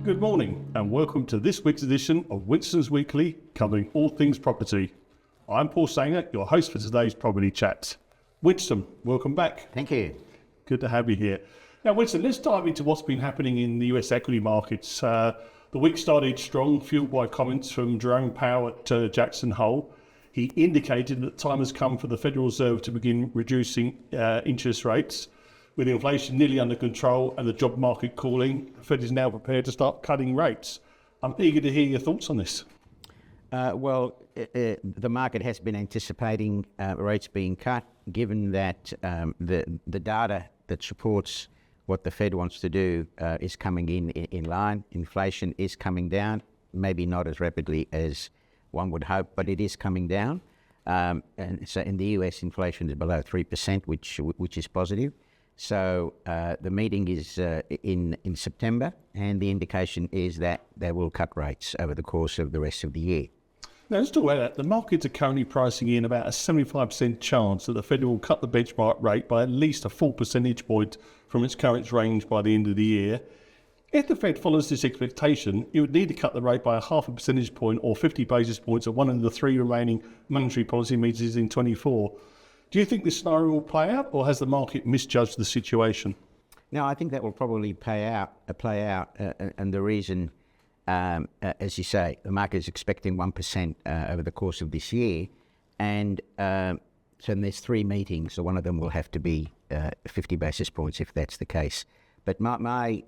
Good morning and welcome to this week's edition of Winston's Weekly, covering all things property. I'm Paul Sanger, your host for today's Property Chat. Winston, welcome back. Thank you. Good to have you here. Now, Winston, let's dive into what's been happening in the US equity markets. The week started strong, fueled by comments from Jerome Powell at Jackson Hole. He indicated that time has come for the Federal Reserve to begin reducing interest rates. With inflation nearly under control and the job market cooling, the Fed is now prepared to start cutting rates. I'm eager to hear your thoughts on this. The market has been anticipating rates being cut, given that the data that supports what the Fed wants to do is coming in line. Inflation is coming down, maybe not as rapidly as one would hope, but it is coming down. And so in the US, inflation is below 3%, which is positive. So the meeting is in September, and the indication is that they will cut rates over the course of the rest of the year. Now, let's talk about that. The markets are currently pricing in about a 75% chance that the Fed will cut the benchmark rate by at least a full percentage point from its current range by the end of the year. If the Fed follows this expectation, it would need to cut the rate by a half a percentage point or 50 basis points at one of the three remaining monetary policy meetings in 24. Do you think this scenario will play out, or has the market misjudged the situation? No, I think that will probably play out, and the reason, as you say, the market is expecting 1% over the course of this year, and so there's three meetings, so one of them will have to be 50 basis points if that's the case. But my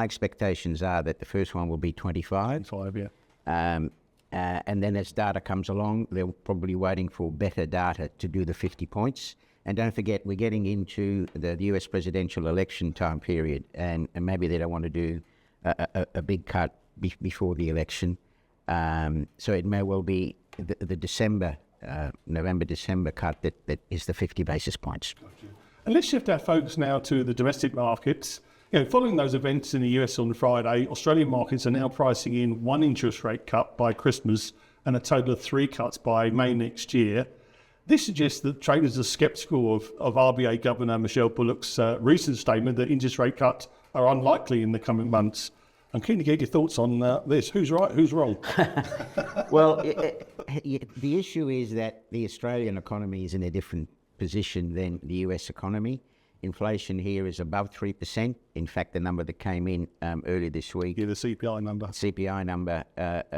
expectations are that the first one will be 25. 25, yeah. And then as data comes along, they're probably waiting for better data to do the 50 points. And don't forget, we're getting into the US presidential election time period, and maybe they don't want to do a big cut before the election. So it may well be the November-December cut that is the 50 basis points. Gotcha. And let's shift our focus now to the domestic markets. Following those events in the US on Friday, Australian markets are now pricing in one interest rate cut by Christmas and a total of three cuts by May next year. This suggests that traders are sceptical of RBA Governor Michelle Bullock's recent statement that interest rate cuts are unlikely in the coming months. I'm keen to get your thoughts on this. Who's right, who's wrong? Well, the issue is that the Australian economy is in a different position than the US economy. Inflation here is above 3%. In fact, the number that came in earlier this week... Yeah, the CPI number. CPI number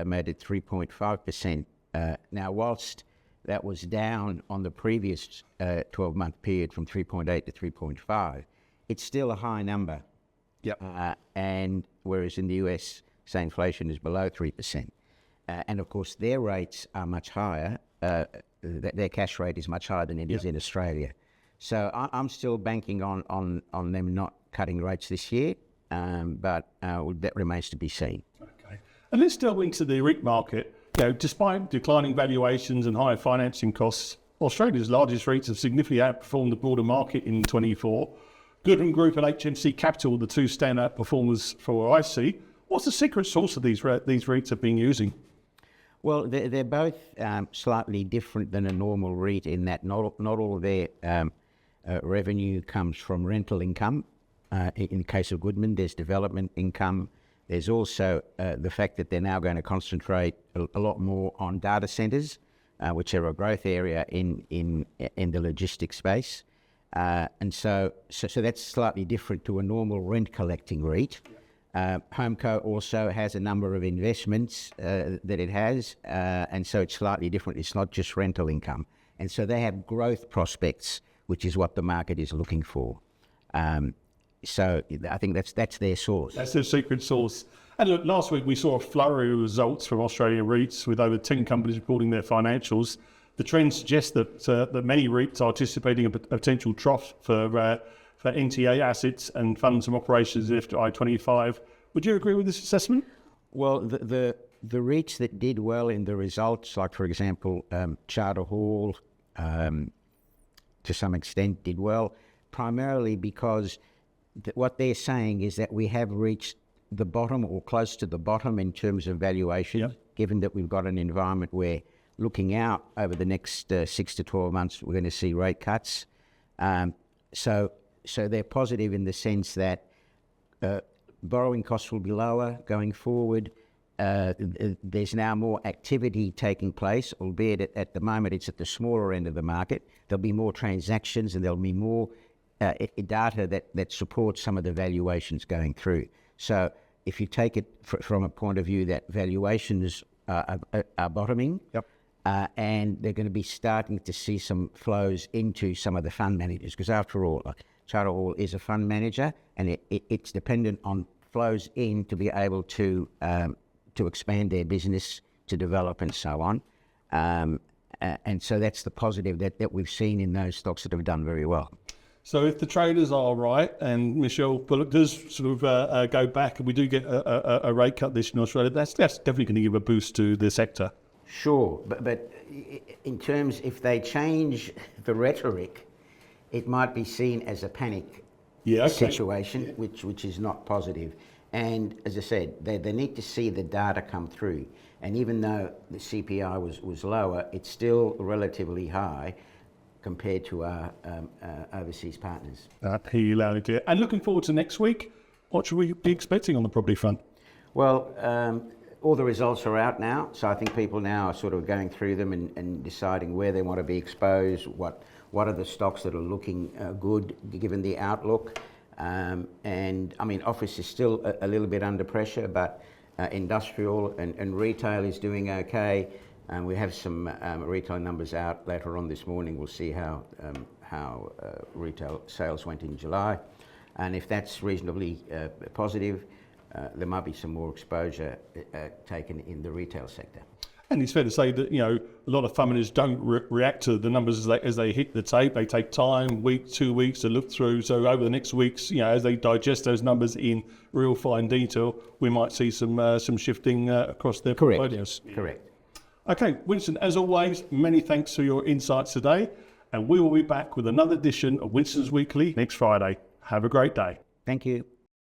made it 3.5%. Now, whilst that was down on the previous 12-month period from 3.8 to 3.5, it's still a high number. Yep. And whereas in the US, say inflation is below 3%. And of course, their rates are much higher. Their cash rate is much higher than it is in Australia. So I'm still banking on them not cutting rates this year, but that remains to be seen. Okay. And let's delve into the REIT market. Despite declining valuations and higher financing costs, Australia's largest REITs have significantly outperformed the broader market in 24. Goodman Group and HMC Capital, the two standout performers for IC. What's the secret sauce of these REITs have been using? Well, they're both slightly different than a normal REIT in that not all of their revenue comes from rental income. In the case of Goodman, there's development income. There's also the fact that they're now going to concentrate a lot more on data centres, which are a growth area in the logistics space. And so that's slightly different to a normal rent collecting REIT. HomeCo also has a number of investments that it has, and so it's slightly different. It's not just rental income. And so they have growth prospects, which is what the market is looking for. So I think that's their source. That's their secret sauce. And look, last week we saw a flurry of results from Australian REITs with over 10 companies reporting their financials. The trend suggests that many REITs are anticipating a potential trough for NTA assets and funds from operations in FY25. Would you agree with this assessment? Well, the REITs that did well in the results, like for example, Charter Hall, to some extent did well, primarily because what they're saying is that we have reached the bottom or close to the bottom in terms of valuation, given that we've got an environment where looking out over the next 6 to 12 months, we're going to see rate cuts. So they're positive in the sense that Borrowing costs will be lower going forward. There's now more activity taking place, albeit at the moment it's at the smaller end of the market. There'll be more transactions and there'll be more data that supports some of the valuations going through. So if you take it from a point of view that valuations are bottoming, Yep. and they're going to be starting to see some flows into some of the fund managers, because after all, Charter Hall is a fund manager, and it's dependent on flows in to be able to expand their business, to develop and so on. And so that's the positive that we've seen in those stocks that have done very well. So if the traders are right, and Michelle Bullock does sort of go back, and we do get a rate cut this in Australia, that's definitely going to give a boost to the sector. Sure, but in terms, if they change the rhetoric, it might be seen as a panic situation, which is not positive. And as I said, they need to see the data come through. And even though the CPI was lower, it's still relatively high compared to our overseas partners. I hear you loud and clear. And looking forward to next week, what should we be expecting on the property front? Well, all the results are out now, so I think people now are sort of going through them and deciding where they want to be exposed, what are the stocks that are looking good given the outlook. And I mean, office is still a little bit under pressure, but industrial and retail is doing okay. And we have some retail numbers out later on this morning. We'll see how retail sales went in July. And if that's reasonably positive, there might be some more exposure taken in the retail sector. And it's fair to say that, a lot of fund managers don't react to the numbers as they hit the tape. They take time, week, 2 weeks to look through. So over the next weeks, as they digest those numbers in real fine detail, we might see some shifting across their portfolios. Correct. Okay, Winston, as always, many thanks for your insights today. And we will be back with another edition of Winston's Weekly next Friday. Have a great day. Thank you.